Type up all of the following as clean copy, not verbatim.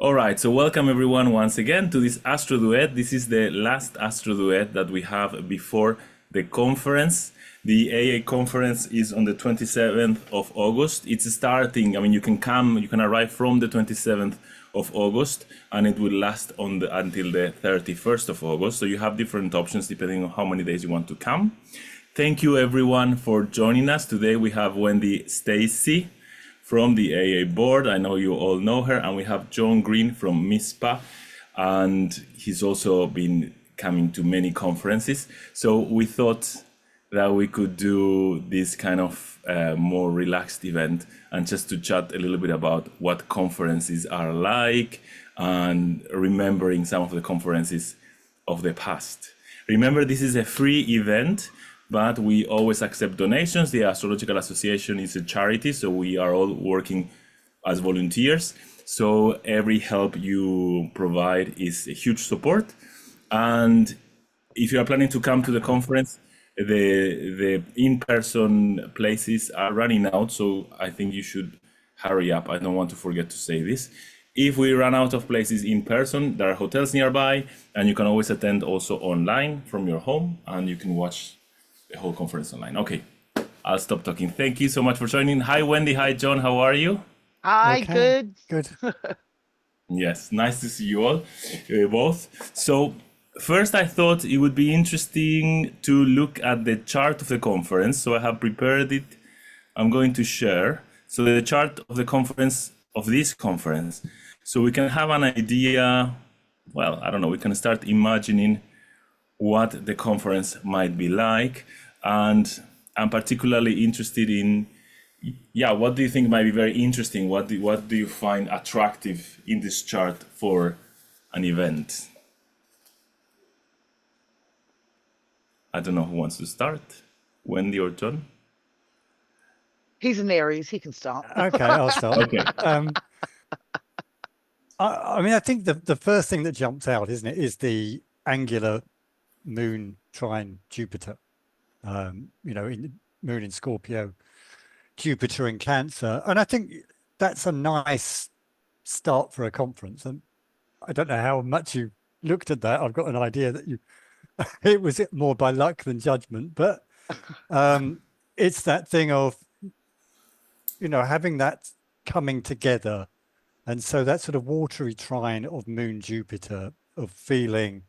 All right, so welcome everyone once again to this Astro Duet. This is the last Astro Duet that we have before the conference. The AA conference is on the 27th of August. It's starting, you can arrive from the 27th of August and it will last until the 31st of August. So you have different options depending on how many days you want to come. Thank you everyone for joining us. Today we have Wendy Stacey from the AA board. I know you all know her. And we have John Green from MISPA, and he's also been coming to many conferences. So we thought that we could do this kind of more relaxed event and just to chat a little bit about what conferences are like and remembering some of the conferences of the past. Remember, this is a free event, but we always accept donations. The Astrological Association is a charity, so we are all working as volunteers. So every help you provide is a huge support. And if you are planning to come to the conference, the in-person places are running out, so I think you should hurry up. I don't want to forget to say this. If we run out of places in person, there are hotels nearby, and you can always attend also online from your home, and you can watch the whole conference online. Okay, I'll stop talking. Thank you so much for joining. Hi, Wendy. Hi, John. How are you? Hi, Okay, good. Yes, nice to see you all, both. So first, I thought it would be interesting to look at the chart of the conference. So I have prepared it. I'm going to share. So the chart of the conference, of this conference, so we can have an idea. Well, I don't know, we can start imagining what the conference might be like. And I'm particularly interested in, what do you think might be very interesting? What do you find attractive in this chart for an event? I don't know who wants to start, Wendy or John? He's an Aries, he can start. okay, I'll start. Okay. I think the first thing that jumps out, isn't it, is the angular moon trine Jupiter. In the moon in Scorpio, Jupiter in Cancer, and I think that's a nice start for a conference. And I don't know how much you looked at that. I've got an idea that it was more by luck than judgment, but it's that thing of having that coming together. And so that sort of watery trine of moon Jupiter, of feeling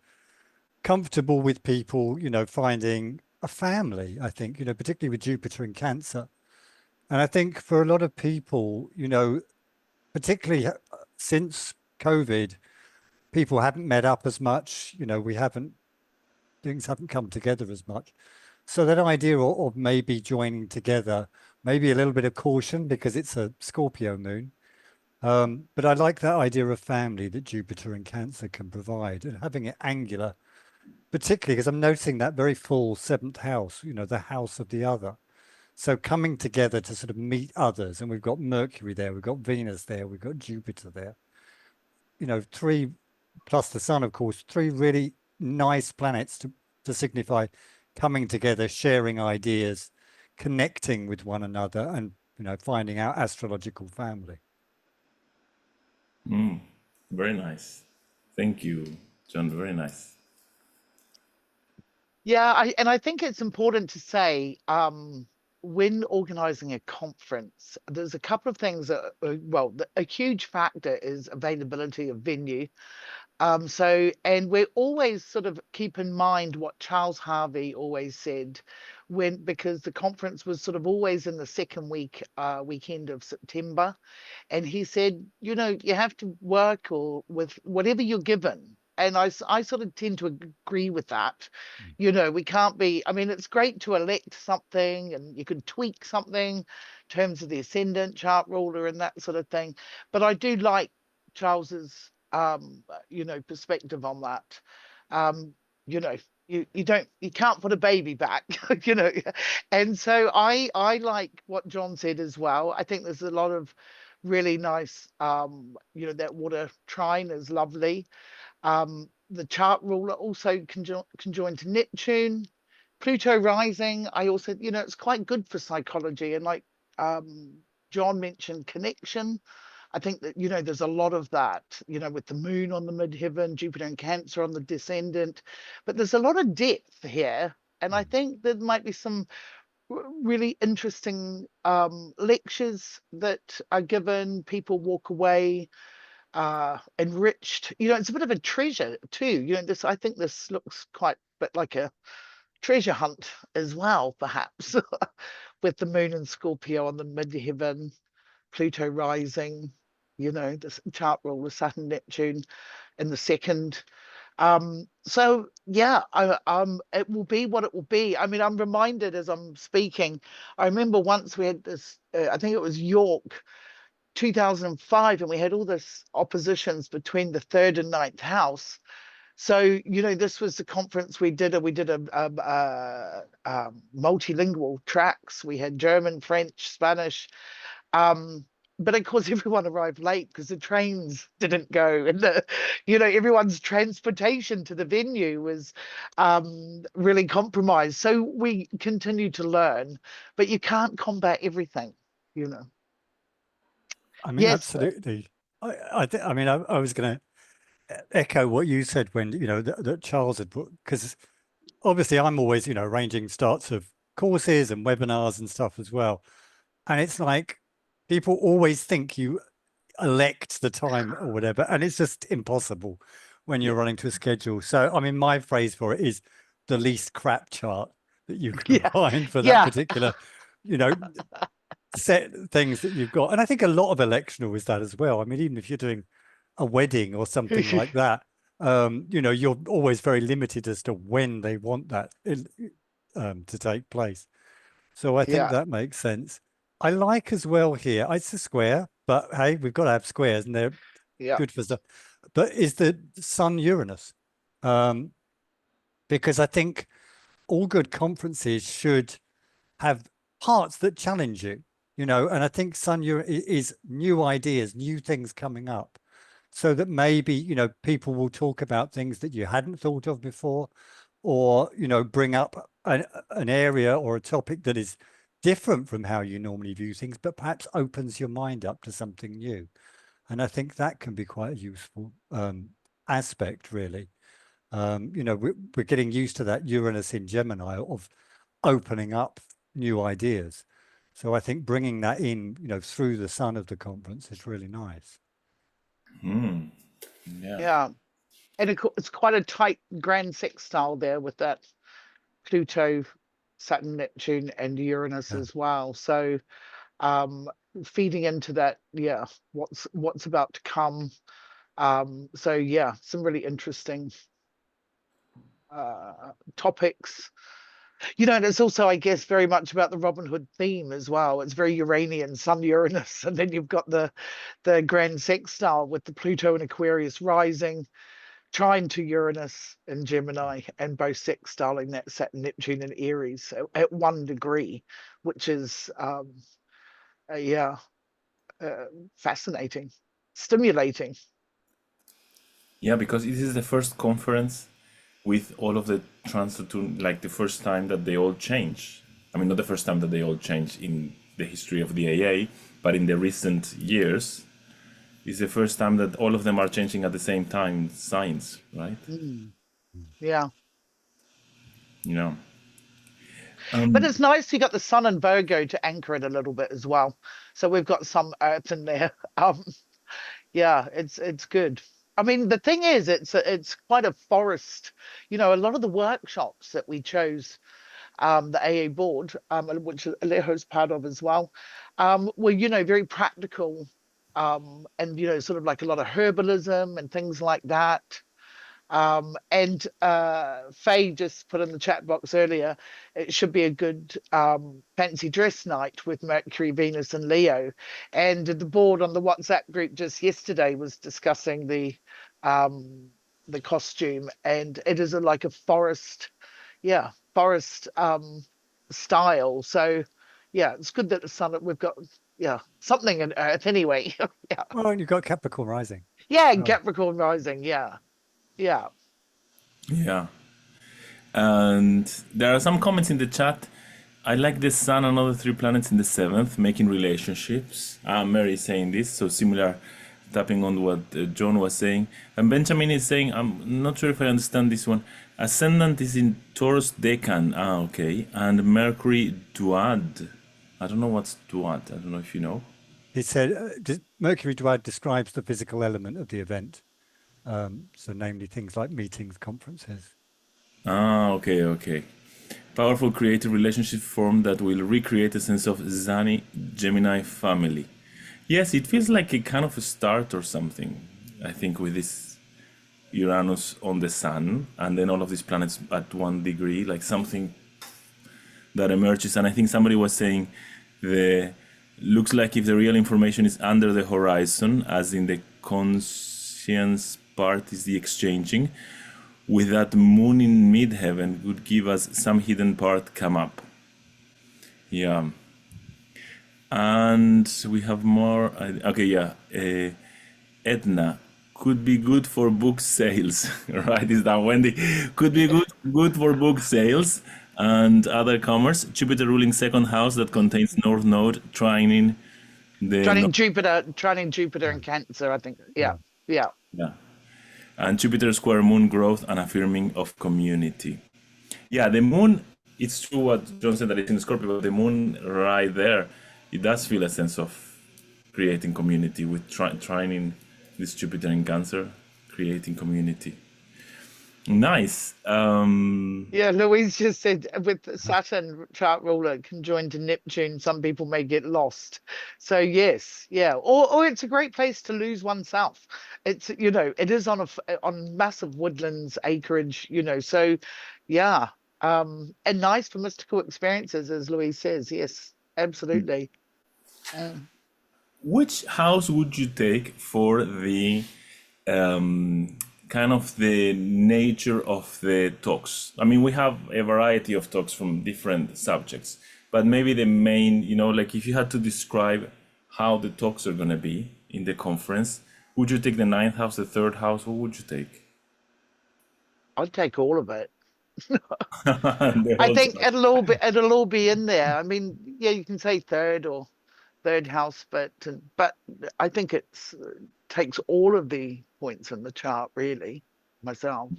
comfortable with people, finding a family, I think, particularly with Jupiter in Cancer. And I think for a lot of people, particularly since COVID, people haven't met up as much, things haven't come together as much. So that idea of maybe joining together, maybe a little bit of caution because it's a Scorpio moon. But I like that idea of family that Jupiter in Cancer can provide, and having it angular, particularly because I'm noticing that very full seventh house, the house of the other. So coming together to sort of meet others, and we've got Mercury there, we've got Venus there, we've got Jupiter there. Three plus the sun, of course, three really nice planets to signify coming together, sharing ideas, connecting with one another, and finding our astrological family. Very nice. Thank you, John. Very nice. Yeah, I think it's important to say, when organizing a conference, there's a couple of things that, a huge factor is availability of venue. And we always sort of keep in mind what Charles Harvey always said because the conference was sort of always in the second weekend of September. And he said, you have to work with whatever you're given. And I sort of tend to agree with that. We can't be, it's great to elect something and you can tweak something in terms of the ascendant chart ruler and that sort of thing. But I do like Charles's perspective on that. You can't put a baby back, and so I like what John said as well. I think there's a lot of really nice, that water trine is lovely. The chart ruler also conjoined to Neptune. Pluto rising, I also, it's quite good for psychology, and like John mentioned, connection. I think that, there's a lot of that, with the moon on the midheaven, Jupiter and Cancer on the descendant, but there's a lot of depth here. And I think there might be some really interesting lectures that are given. People walk away enriched. It's a bit of a treasure too. I think this looks quite a bit like a treasure hunt as well, perhaps, with the moon and Scorpio on the midheaven, Pluto rising, the chart ruler Saturn Neptune in the second. So yeah, it will be what it will be. I mean, I'm reminded as I'm speaking, I remember once we had this, I think it was York 2005, and we had all this oppositions between the third and ninth house. So this was the conference we did a multilingual tracks. We had German, French, Spanish, but of course everyone arrived late because the trains didn't go, and everyone's transportation to the venue was really compromised. So we continue to learn, but you can't combat everything. I mean, Yes. absolutely. I mean, I was going to echo what you said when, that Charles had put, because obviously I'm always, arranging starts of courses and webinars and stuff as well. And it's like, people always think you elect the time or whatever, and it's just impossible when you're running to a schedule. So, I mean, my phrase for it is the least crap chart that you can find for that particular, set things that you've got. And I think a lot of electional is that as well. I mean, even if you're doing a wedding or something like that, you're always very limited as to when they want that to take place. So I think that makes sense. I like as well here, it's a square, but hey, we've got to have squares and they're good for stuff. But is the Sun Uranus, because I think all good conferences should have parts that challenge you, and I think Sun Uranus is new ideas, new things coming up, so that maybe, people will talk about things that you hadn't thought of before, or, bring up an area or a topic that is different from how you normally view things, but perhaps opens your mind up to something new. And I think that can be quite a useful aspect, really. We're getting used to that Uranus in Gemini of opening up new ideas. So I think bringing that in, through the sun of the conference is really nice. Yeah. And it's quite a tight grand sextile there with that Pluto, Saturn, Neptune, and Uranus as well. So feeding into that, what's about to come. So yeah, some really interesting topics. And it's also, I guess, very much about the Robin Hood theme as well. It's very Uranian, Sun Uranus, and then you've got the grand sextile with the Pluto and Aquarius rising, trine to Uranus and Gemini, and both sextiling that Saturn, Neptune, and Aries at 1 degree, which is fascinating, stimulating. Yeah, because this is the first conference with all of the transfer to, like, the first time that they all change. I mean, not the first time that they all change in the history of the AA, but in the recent years, it's the first time that all of them are changing at the same time, signs, right? Yeah. But it's nice you got the Sun and Virgo to anchor it a little bit as well. So we've got some Earth in there. It's good. I mean, the thing is, it's quite a forest. A lot of the workshops that we chose, the AA board, which Alejo's part of as well, were very practical, and sort of like a lot of herbalism and things like that. And Faye just put in the chat box earlier, it should be a good fancy dress night with Mercury, Venus, and Leo. And the board on the WhatsApp group just yesterday was discussing the costume, and it is like a forest style. So it's good that the sun, we've got something in Earth anyway. Well, and you've got Capricorn rising. Capricorn rising. Yeah. And there are some comments in the chat. I like the sun and other three planets in the seventh, making relationships. Mary is saying this, so similar, tapping on what John was saying. And Benjamin is saying, I'm not sure if I understand this one. Ascendant is in Taurus Decan. Okay. And Mercury Duad. I don't know what's Duad. I don't know if you know. He said Mercury Duad describes the physical element of the event. So namely things like meetings, conferences. Okay. Powerful creative relationship form that will recreate a sense of Zani Gemini family. Yes, it feels like a kind of a start or something, I think, with this Uranus on the sun and then all of these planets at 1 degree, like something that emerges. And I think somebody was saying looks like if the real information is under the horizon, as in the conscience part is the exchanging, with that moon in midheaven would give us some hidden part come up. Yeah. And we have more. Okay, yeah. Edna could be good for book sales. Write this down, Wendy. Could be good for book sales and other commerce. Jupiter ruling second house that contains North Node trining Jupiter in Cancer, I think. Yeah. Yeah. And Jupiter square moon growth and affirming of community. Yeah, the moon, it's true what John said that it's in Scorpio, but the moon right there, it does feel a sense of creating community with trining this Jupiter in Cancer, creating community. Nice. Yeah, Louise just said with Saturn chart ruler conjoined to Neptune, some people may get lost. So yes, yeah, or it's a great place to lose oneself. It's it is on massive woodlands, acreage, so yeah, and nice for mystical experiences, as Louise says. Yes, absolutely. Which house would you take for the kind of the nature of the talks? I mean, we have a variety of talks from different subjects, but maybe the main, like if you had to describe how the talks are going to be in the conference, would you take the ninth house, the third house? What would you take? I'd take all of it. The I whole think chart. it'll all be in there. I mean, yeah, you can say third house, but I think it's takes all of the points in the chart, really, myself.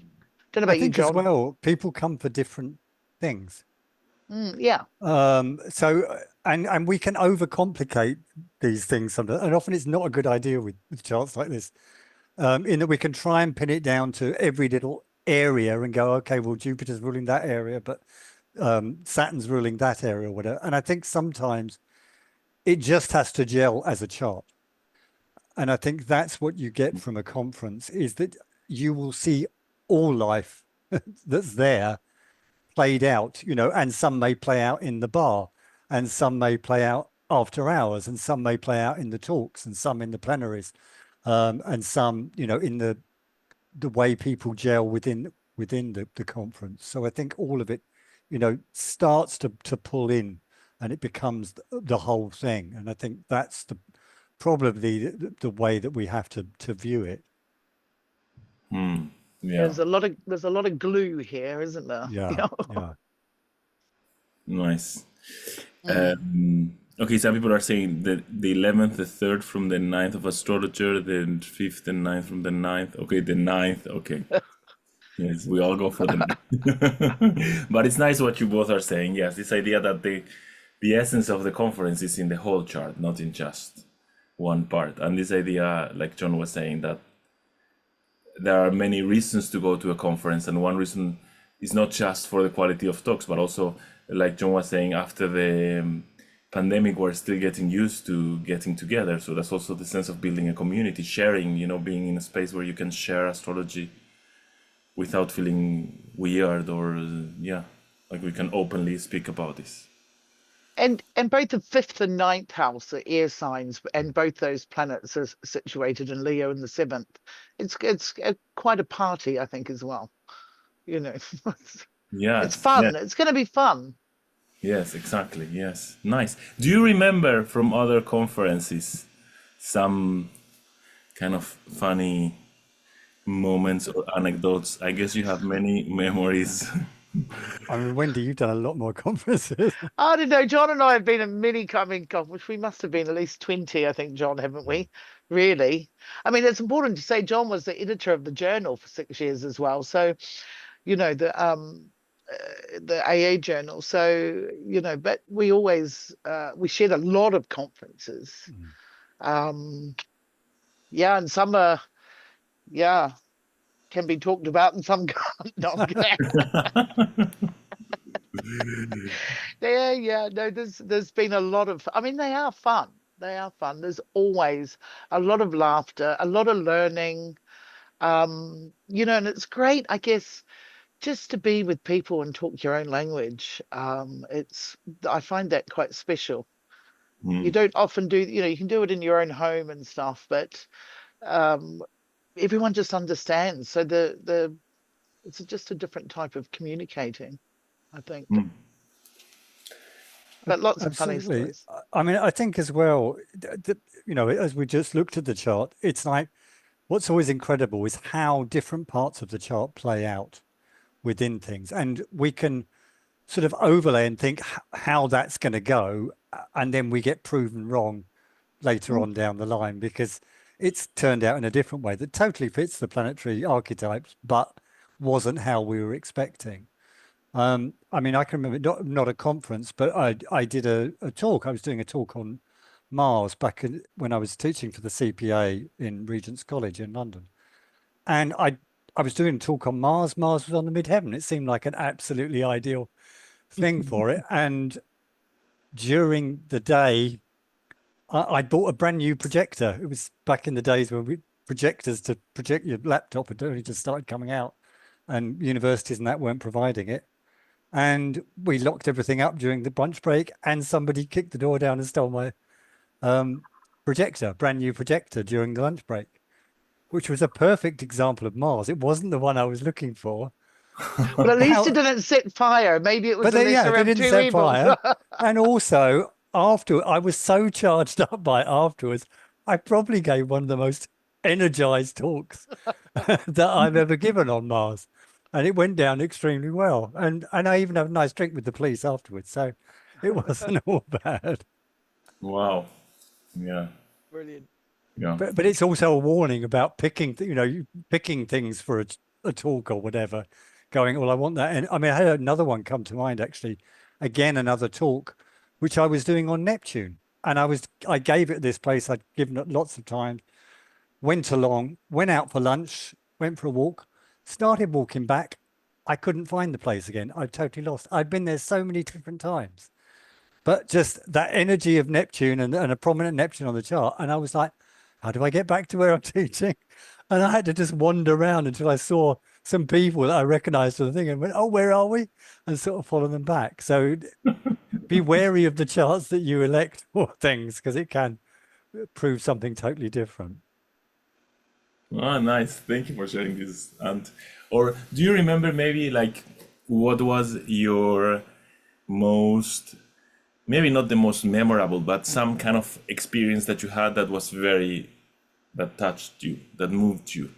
Don't know I about you, think as John. well, people come for different things. Yeah. So and we can overcomplicate these things sometimes, and often it's not a good idea with charts like this, in that we can try and pin it down to every little area and go, okay, well, Jupiter's ruling that area, but Saturn's ruling that area or whatever. And I think sometimes it just has to gel as a chart. And I think that's what you get from a conference, is that you will see all life that's there played out, and some may play out in the bar, and some may play out after hours, and some may play out in the talks, and some in the plenaries, and some, in the way people gel within the conference. So I think all of it, starts to pull in, and it becomes the whole thing. And I think that's probably the way that we have to view it. Yeah. There's a lot of glue here, isn't there? Yeah. Nice. Okay, some people are saying that the 11th, the 3rd from the 9th of astrologer, the 5th and 9th from the 9th. Okay, the 9th. Okay. Yes, we all go for the 9th. But it's nice what you both are saying. Yes, this idea that the essence of the conference is in the whole chart, not in just one part. And this idea, like John was saying, that there are many reasons to go to a conference, and one reason is not just for the quality of talks, but also, like John was saying, after the pandemic, we're still getting used to getting together. So that's also the sense of building a community, sharing, being in a space where you can share astrology without feeling weird, or like we can openly speak about this. And both the 5th and 9th house are air signs, and both those planets are situated in Leo in the 7th. It's quite a party, I think, as well. It's fun. Yes. It's going to be fun. Yes, exactly. Yes. Nice. Do you remember from other conferences some kind of funny moments or anecdotes? I guess you have many memories I mean, Wendy, you've done a lot more conferences. I don't know. John and I have been in many coming which we must have been at least 20, I think, John, haven't we? Really? I mean, it's important to say John was the editor of the journal for 6 years as well. So, you know, the AA journal. So, you know, but we always we shared a lot of conferences. Yeah, and some are, yeah, can be talked about and some can't. No, I'm kidding. Yeah, no, there's been a lot of, I mean, they are fun. They are fun. There's always a lot of laughter, a lot of learning. You know, and it's great, I guess, just to be with people and talk your own language. I find that quite special. You don't often do, you know, you can do it in your own home and stuff, but um everyone just understands. So it's just a different type of communicating, I think. But lots of funny Absolutely. stories. I mean, I think as well, you know, as we just looked at the chart, it's like what's always incredible is how different parts of the chart play out within things. And we can sort of overlay and think how that's going to go. And then we get proven wrong later on down the line because it's turned out in a different way that totally fits the planetary archetypes, but wasn't how we were expecting. I mean, I can remember not a conference, but I did a talk. I was doing a talk on Mars back when I was teaching for the CPA in Regent's College in London. And I was doing a talk on Mars. Mars was on the midheaven. It seemed like an absolutely ideal thing for it. And during the day, I bought a brand new projector. It was back in the days when projectors to project your laptop had only just started coming out, and universities and that weren't providing it. And we locked everything up during the lunch break, and somebody kicked the door down and stole my projector, brand new projector, during the lunch break, which was a perfect example of Mars. It wasn't the one I was looking for. But at least it didn't set fire. Maybe it was the lesser of two evils. Fire. And also, after I was so charged up by it afterwards, I probably gave one of the most energized talks that I've ever given on Mars. And it went down extremely well. And I even had a nice drink with the police afterwards. So it wasn't all bad. Wow. Yeah. Brilliant. Yeah. But it's also a warning about picking, you know, picking things for a talk or whatever, going, well, I want that. And I mean, I had another one come to mind, actually, again, another talk, which I was doing on Neptune. And I gave it this place. I'd given it lots of time, went along, went out for lunch, went for a walk, started walking back. I couldn't find the place again. I totally lost. I'd been there so many different times, but just that energy of Neptune and a prominent Neptune on the chart. And I was like, how do I get back to where I'm teaching? And I had to just wander around until I saw some people that I recognized from the thing and went, oh, where are we? And sort of follow them back. So be wary of the charts that you elect for things, because it can prove something totally different. Ah, nice. Thank you for sharing this. Or do you remember maybe like what was your most, maybe not the most memorable, but some kind of experience that you had that was that touched you, that moved you?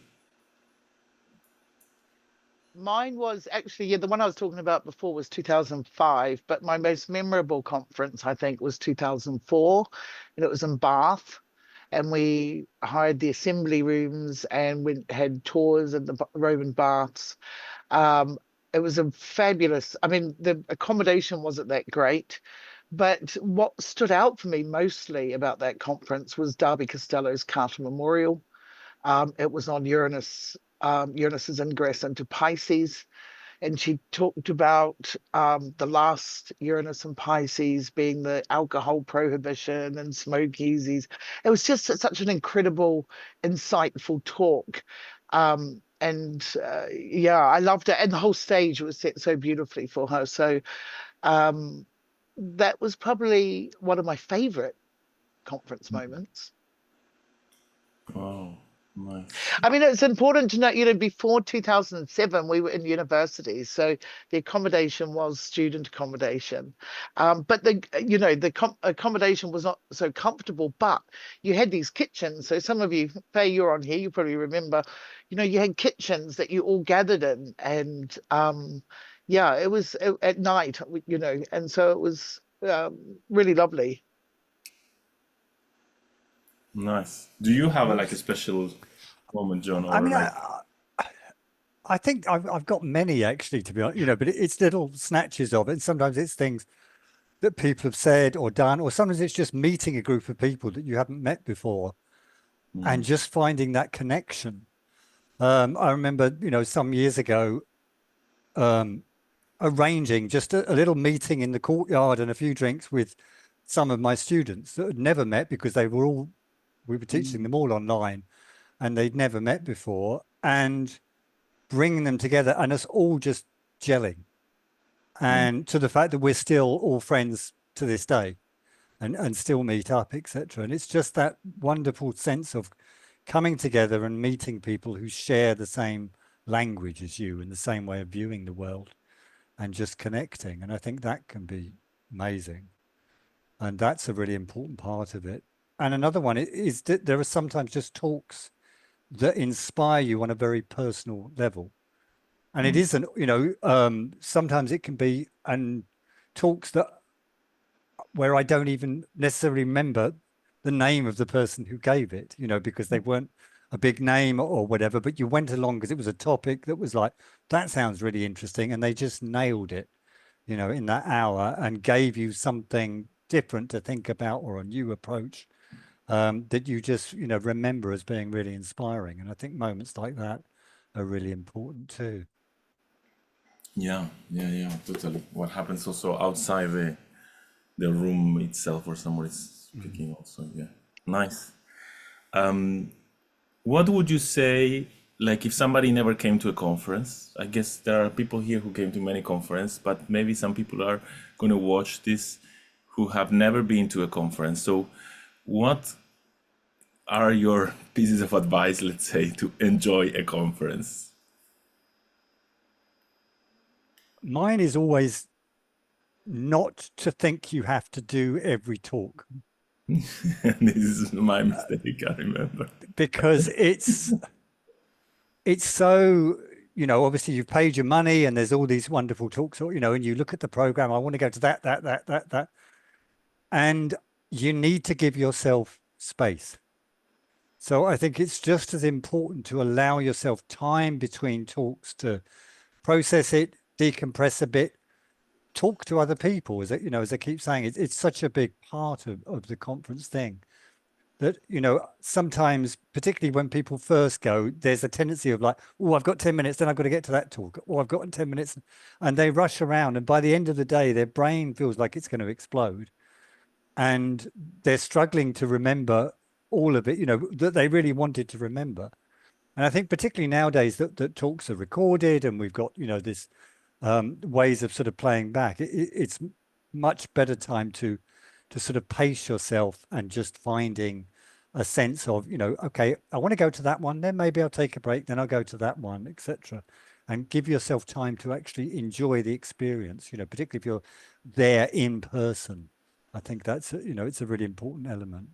Mine was actually, yeah, the one I was talking about before was 2005, but my most memorable conference, I think, was 2004, and it was in Bath. And we hired the assembly rooms and had tours of the Roman baths. It was a fabulous, I mean, the accommodation wasn't that great, but what stood out for me mostly about that conference was Darby Costello's Carter Memorial. It was on Uranus's ingress into Pisces, and she talked about the last Uranus and Pisces being the alcohol prohibition and smokeasies. It was just such an incredible, insightful talk. Yeah, I loved it. And the whole stage was set so beautifully for her. So that was probably one of my favorite conference moments. Oh, nice. I mean, it's important to note, you know, before 2007, we were in university, so the accommodation was student accommodation. But the accommodation was not so comfortable, but you had these kitchens. So some of you, Faye, you're on here, you probably remember, you know, you had kitchens that you all gathered in, and yeah, it was at night, you know, and so it was really lovely. Nice. Do you have like a special moment, John, I or mean, like? I think I've got many actually, to be honest, you know, but it's little snatches of it. And sometimes it's things that people have said or done, or sometimes it's just meeting a group of people that you haven't met before and just finding that connection. I remember, you know, some years ago, arranging just a little meeting in the courtyard and a few drinks with some of my students that had never met because we were teaching them all online and they'd never met before, and bringing them together and us all just gelling, and to the fact that we're still all friends to this day and still meet up, etc. And it's just that wonderful sense of coming together and meeting people who share the same language as you and the same way of viewing the world and just connecting. And I think that can be amazing. And that's a really important part of it. And another one is that there are sometimes just talks that inspire you on a very personal level. And it isn't, you know, sometimes it can be and talks that where I don't even necessarily remember the name of the person who gave it, you know, because they weren't a big name or whatever, but you went along because it was a topic that was like, that sounds really interesting. And they just nailed it, you know, in that hour and gave you something different to think about or a new approach that you just, you know, remember as being really inspiring. And I think moments like that are really important too. Yeah, totally. What happens also outside the room itself or somewhere is speaking also, yeah. Nice. What would you say, like if somebody never came to a conference? I guess there are people here who came to many conferences, but maybe some people are going to watch this who have never been to a conference. So what are your pieces of advice, let's say, to enjoy a conference? Mine is always not to think you have to do every talk. This is my mistake, I remember. Because it's so, you know, obviously you've paid your money and there's all these wonderful talks, or, you know, and you look at the program, I want to go to that. And you need to give yourself space. So I think it's just as important to allow yourself time between talks to process it, decompress a bit, talk to other people. As you know, as I keep saying, it's such a big part of the conference thing that, you know, sometimes, particularly when people first go, there's a tendency of like, oh, I've got 10 minutes, then I've got to get to that talk, or I've got 10 minutes, and they rush around. And by the end of the day, their brain feels like it's going to explode. And they're struggling to remember all of it, you know, that they really wanted to remember. And I think particularly nowadays that talks are recorded and we've got, you know, this ways of sort of playing back. It's much better time to sort of pace yourself and just finding a sense of, you know, okay, I want to go to that one, then maybe I'll take a break, then I'll go to that one, etc. And give yourself time to actually enjoy the experience, you know, particularly if you're there in person. I think that's, you know, it's a really important element.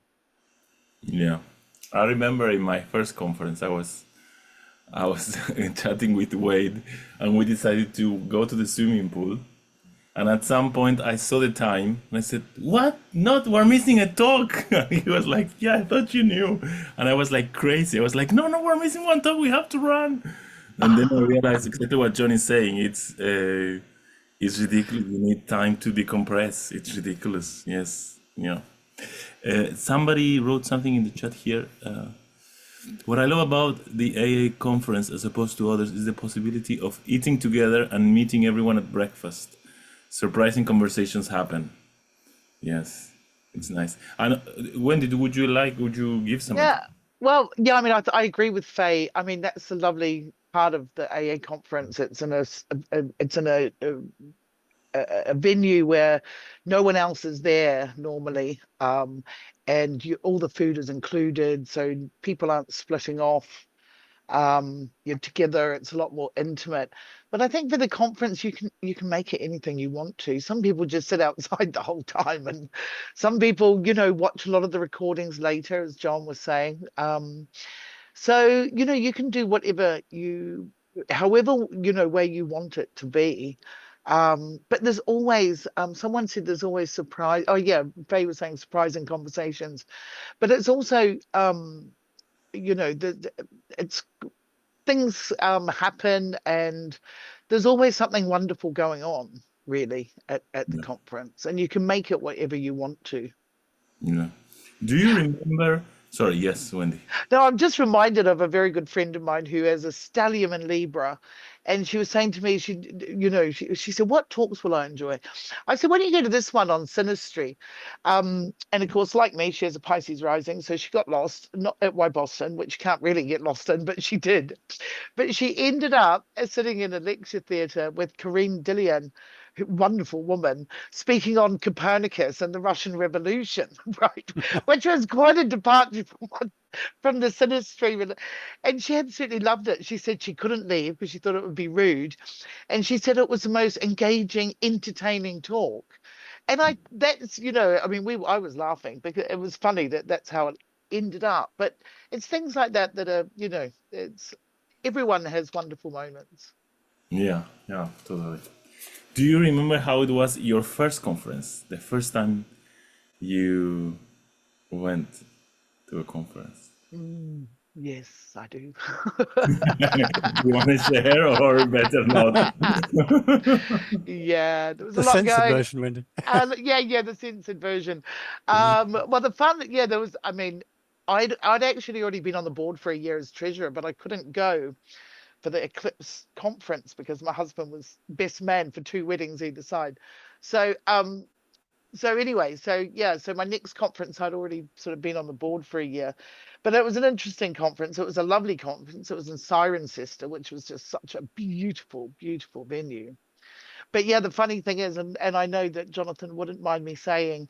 Yeah. I remember in my first conference, I was chatting with Wade, and we decided to go to the swimming pool. And at some point, I saw the time, and I said, "What? Not? We're missing a talk." And he was like, "Yeah, I thought you knew." And I was like crazy. I was like, "No, we're missing one talk. We have to run." And then I realized exactly what John is saying. It's ridiculous. You need time to decompress. It's ridiculous. Yes. Yeah. Somebody wrote something in the chat here. What I love about the AA conference as opposed to others is the possibility of eating together and meeting everyone at breakfast. Surprising conversations happen. Yes, it's nice. And Wendy, would you give some Yeah, advice? well, yeah, I mean, I agree with Faye. I mean, that's a lovely part of the AA conference. It's in it's in a venue where no one else is there normally, and all the food is included, so people aren't splitting off. You're together. It's a lot more intimate. But I think for the conference, you can make it anything you want to. Some people just sit outside the whole time, and some people, you know, watch a lot of the recordings later, as John was saying. So, you know, you can do whatever however, you know, way you want it to be. But there's always, someone said there's always surprise. Oh yeah, Faye was saying surprising conversations, but it's also, it's things happen, and there's always something wonderful going on, really, at the Yeah. conference, and you can make it whatever you want to. Yeah. Do you remember? Sorry, yes, Wendy. Now, I'm just reminded of a very good friend of mine who has a stellium in Libra. And she was saying to me, she said, what talks will I enjoy? I said, why don't you go to this one on synastry? And of course, like me, she has a Pisces rising. So she got lost, not at Why Boston, which you can't really get lost in, but she did. But she ended up sitting in a lecture theatre with Corinne Dillian, wonderful woman, speaking on Copernicus and the Russian Revolution, right? Which was quite a departure from the synastry. And she absolutely loved it. She said she couldn't leave because she thought it would be rude. And she said it was the most engaging, entertaining talk. And that's, I mean, I was laughing because it was funny that's how it ended up. But it's things like that are, it's everyone has wonderful moments. Yeah, yeah, totally. Do you remember how it was your first conference? The first time you went to a conference? Yes, I do. You want to share or better not? Yeah, there was a The lot censored going. version, Wendy. Yeah, the censored version. Well, the fun, yeah, there was. I mean, I'd actually already been on the board for a year as treasurer, but I couldn't go for the Eclipse conference because my husband was best man for 2 weddings either side. So, anyway, so my next conference I'd already sort of been on the board for a year, but it was an interesting conference. It was a lovely conference. It was in Cirencester, which was just such a beautiful, beautiful venue. But yeah, the funny thing is, and I know that Jonathan wouldn't mind me saying,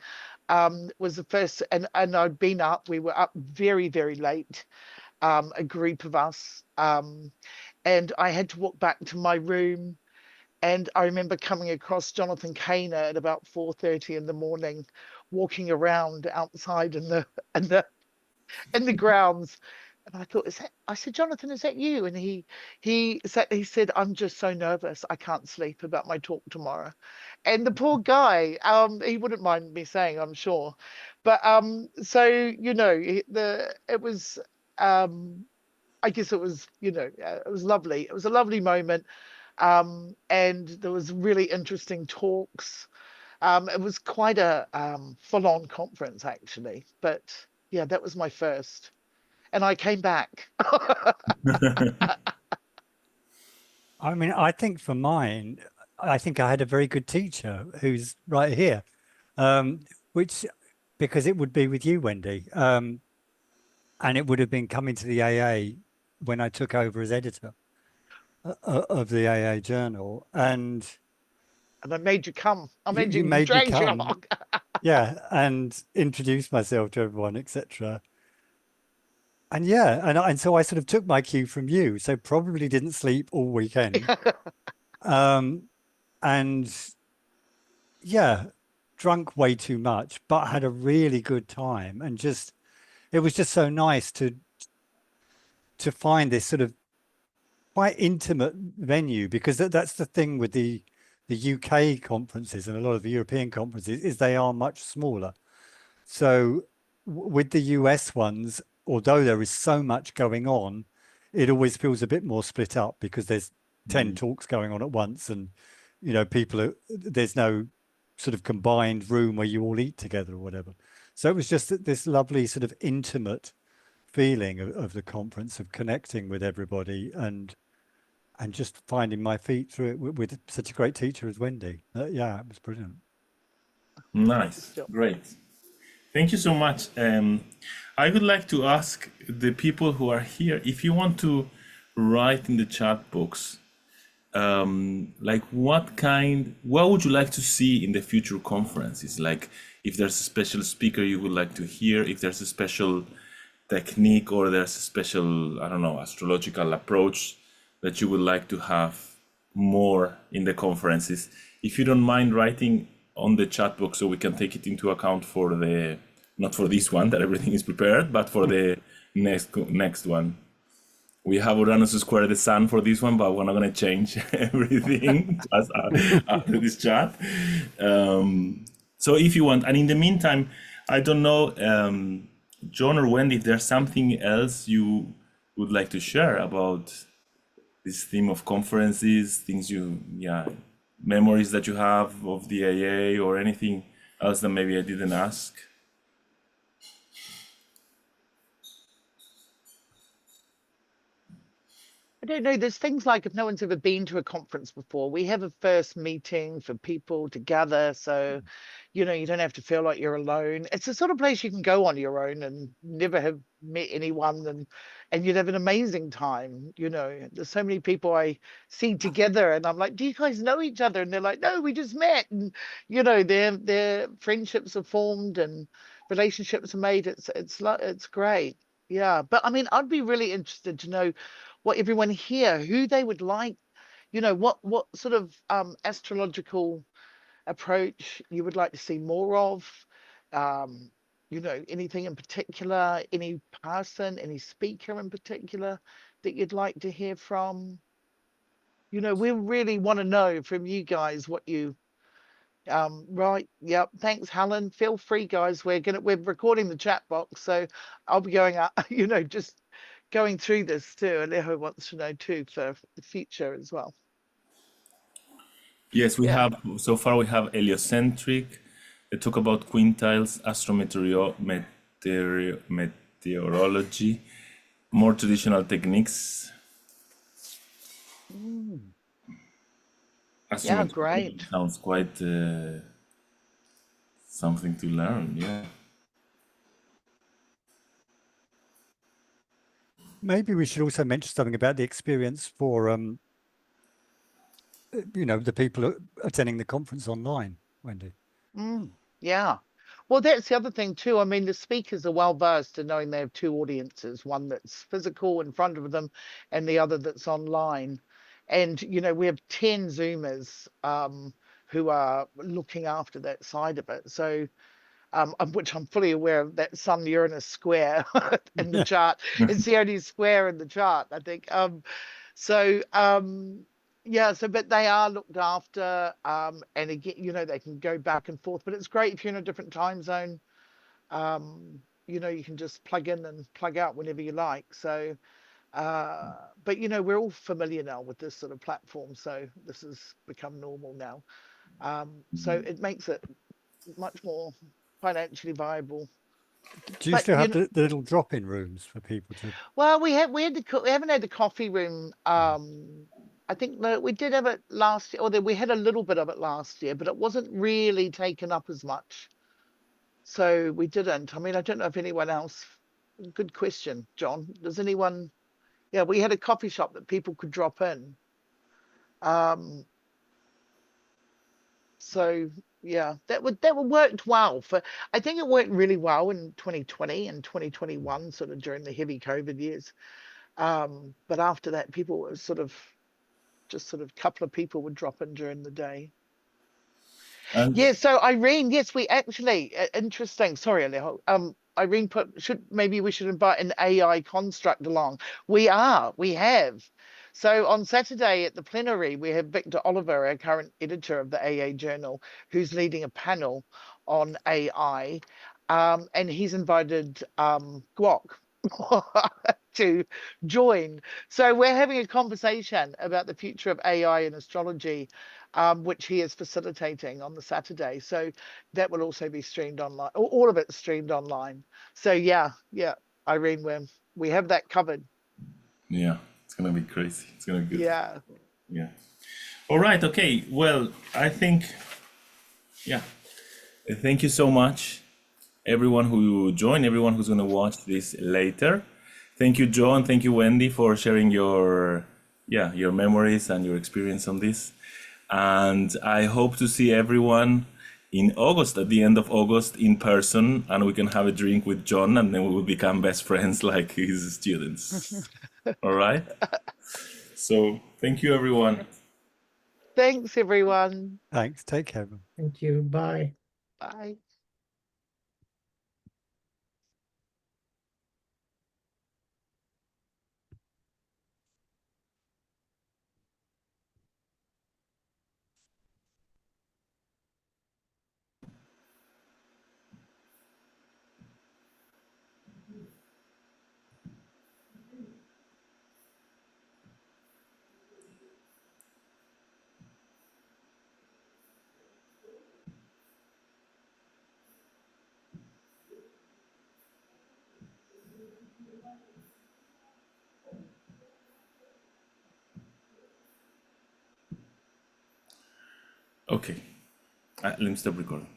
was the first, and I'd been up. We were up very, very late, a group of us, and I had to walk back to my room. And I remember coming across Jonathan Kaner at about 4:30 in the morning, walking around outside in the grounds. And I thought, I said, Jonathan, is that you? And he said, I'm just so nervous. I can't sleep about my talk tomorrow. And the poor guy, he wouldn't mind me saying, I'm sure. But so it was I guess it was, it was lovely. It was a lovely moment. And there was really interesting talks. It was quite a full-on conference, actually. But yeah, that was my first. And I came back. I mean, I think for mine, I think I had a very good teacher who's right here, which because it would be with you, Wendy, and it would have been coming to the AA when I took over as editor of the AA Journal, and I made you come. I made you you made me drag you come, along. yeah, and introduce myself to everyone, etc. And yeah, and so I sort of took my cue from you, so probably didn't sleep all weekend. And yeah, drunk way too much, but had a really good time. And just, it was just so nice to find this sort of quite intimate venue, because that's the thing with the UK conferences and a lot of the European conferences is they are much smaller. So with the US ones, although there is so much going on, it always feels a bit more split up because there's 10 talks going on at once, and there's no sort of combined room where you all eat together or whatever. So it was just this lovely sort of intimate feeling of the conference, of connecting with everybody and just finding my feet through it with such a great teacher as Wendy. Yeah, it was brilliant. Nice, great. Thank you so much. I would like to ask the people who are here if you want to write in the chat box, like what would you like to see in the future conferences? Like if there's a special speaker you would like to hear, if there's a special technique or there's a special, I don't know, astrological approach that you would like to have more in the conferences. If you don't mind writing on the chat box so we can take it into account for not for this one that everything is prepared, but for the next one. We have Uranus square the sun for this one, but we're not going to change everything just after this chat. So if you want, and in the meantime, I don't know, John or Wendy, if there's something else you would like to share about this theme of conferences, things memories that you have of the AA or anything else that maybe I didn't ask. I don't know. There's things like if no one's ever been to a conference before, we have a first meeting for people to gather. So, you don't have to feel like you're alone. It's the sort of place you can go on your own and never have met anyone, and you'd have an amazing time. There's so many people I see together, and I'm like, do you guys know each other? And they're like, no, we just met. And their friendships are formed and relationships are made. It's great. Yeah, but I mean, I'd be really interested to know what everyone here, who they would like, what sort of astrological approach you would like to see more of. Um, anything in particular, any person, any speaker in particular that you'd like to hear from. We really want to know from you guys what you right. Yep. Thanks, Helen. Feel free, guys. We're recording the chat box, so I'll be going up, just going through this too. Alejo wants to know too for the future as well. Yes, we Yeah. have, so far we have heliocentric, they talk about quintiles, meteorology, more traditional techniques. Yeah, great. Sounds quite something to learn, yeah. Maybe we should also mention something about the experience for, the people attending the conference online, Wendy. Yeah. Well, that's the other thing too. I mean, the speakers are well versed in knowing they have two audiences, one that's physical in front of them and the other that's online. And, we have 10 Zoomers who are looking after that side of it. So, of which I'm fully aware of that Sun-Uranus square in the chart. It's the only square in the chart, I think. Yeah, but they are looked after, and again, they can go back and forth. But it's great if you're in a different time zone. You can just plug in and plug out whenever you like. So, but we're all familiar now with this sort of platform, so this has become normal now. So it makes it much more financially viable. Do you still have the little drop-in rooms for people to? Well, we haven't had the coffee room. I think we did have it last year, or we had a little bit of it last year, but it wasn't really taken up as much. So we didn't. I mean, I don't know if anyone else. Good question, John. Does anyone? Yeah, we had a coffee shop that people could drop in. So yeah, that worked well for. I think it worked really well in 2020 and 2021, sort of during the heavy COVID years. But after that, people were just a couple of people would drop in during the day. Yeah, so Irene, yes, we actually interesting. Sorry, Alejo. Irene maybe we should invite an AI construct along. We have. So on Saturday at the plenary, we have Victor Oliver, our current editor of the AA Journal, who's leading a panel on AI, and he's invited Guok to join. So we're having a conversation about the future of AI and astrology, which he is facilitating on the Saturday. So that will also be streamed online. All of it's streamed online. So yeah, Irene, we have that covered. Yeah, it's gonna be crazy. It's gonna be good. Yeah. All right. Okay. Well, I think. Yeah. Thank you so much, everyone who joined, everyone who's gonna watch this later. Thank you, John. Thank you, Wendy, for sharing your memories and your experience on this. And I hope to see everyone in August, at the end of August, in person, and we can have a drink with John, and then we will become best friends like his students. All right? So thank you, everyone. Thanks, everyone. Thanks. Take care. Thank you. Bye. Bye. Okay, let me stop recording.